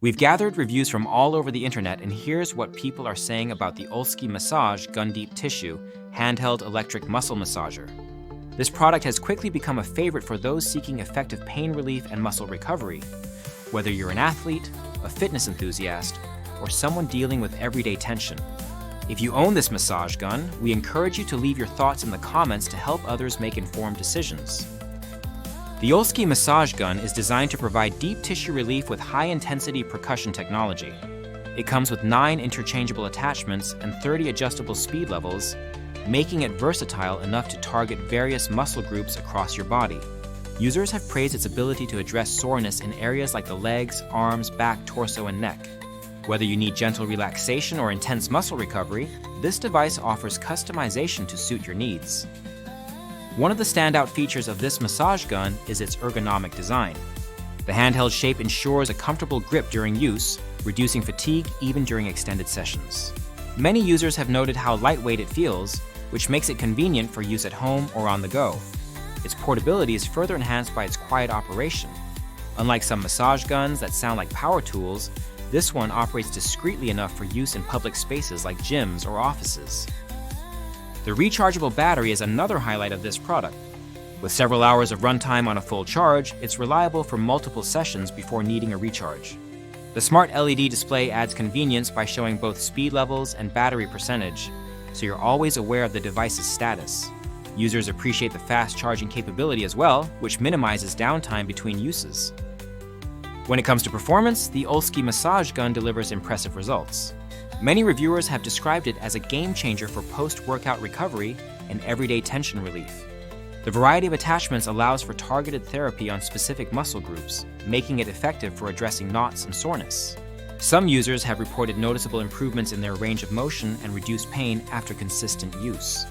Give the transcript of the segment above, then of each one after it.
We've gathered reviews from all over the internet, and here's what people are saying about the OLsky Massage Gun Deep Tissue Handheld Electric Muscle Massager. This product has quickly become a favorite for those seeking effective pain relief and muscle recovery. Whether you're an athlete, a fitness enthusiast, or someone dealing with everyday tension. If you own this massage gun, we encourage you to leave your thoughts in the comments to help others make informed decisions. The OLsky Massage Gun is designed to provide deep tissue relief with high-intensity percussion technology. It comes with 9 interchangeable attachments and 30 adjustable speed levels, making it versatile enough to target various muscle groups across your body. Users have praised its ability to address soreness in areas like the legs, arms, back, torso, and neck. Whether you need gentle relaxation or intense muscle recovery, this device offers customization to suit your needs. One of the standout features of this massage gun is its ergonomic design. The handheld shape ensures a comfortable grip during use, reducing fatigue even during extended sessions. Many users have noted how lightweight it feels, which makes it convenient for use at home or on the go. Its portability is further enhanced by its quiet operation. Unlike some massage guns that sound like power tools, this one operates discreetly enough for use in public spaces like gyms or offices. The rechargeable battery is another highlight of this product. With several hours of runtime on a full charge, it's reliable for multiple sessions before needing a recharge. The smart LED display adds convenience by showing both speed levels and battery percentage, so you're always aware of the device's status. Users appreciate the fast charging capability as well, which minimizes downtime between uses. When it comes to performance, the OLsky Massage Gun delivers impressive results. Many reviewers have described it as a game changer for post-workout recovery and everyday tension relief. The variety of attachments allows for targeted therapy on specific muscle groups, making it effective for addressing knots and soreness. Some users have reported noticeable improvements in their range of motion and reduced pain after consistent use.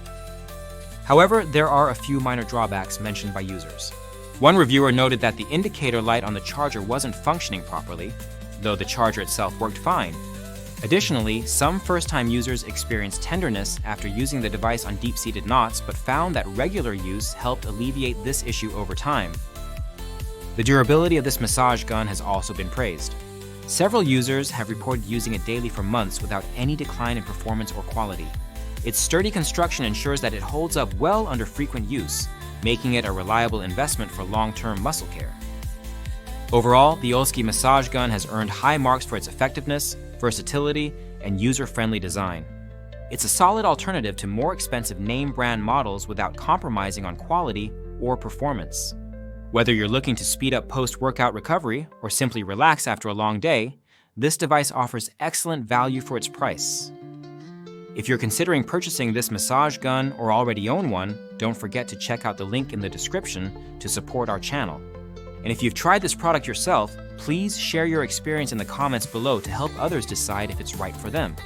However, there are a few minor drawbacks mentioned by users. One reviewer noted that the indicator light on the charger wasn't functioning properly, though the charger itself worked fine. Additionally, some first-time users experienced tenderness after using the device on deep-seated knots, but found that regular use helped alleviate this issue over time. The durability of this massage gun has also been praised. Several users have reported using it daily for months without any decline in performance or quality. Its sturdy construction ensures that it holds up well under frequent use, making it a reliable investment for long-term muscle care. Overall, the OLsky Massage Gun has earned high marks for its effectiveness, versatility, and user-friendly design. It's a solid alternative to more expensive name-brand models without compromising on quality or performance. Whether you're looking to speed up post-workout recovery or simply relax after a long day, this device offers excellent value for its price. If you're considering purchasing this massage gun or already own one, don't forget to check out the link in the description to support our channel. And if you've tried this product yourself, please share your experience in the comments below to help others decide if it's right for them.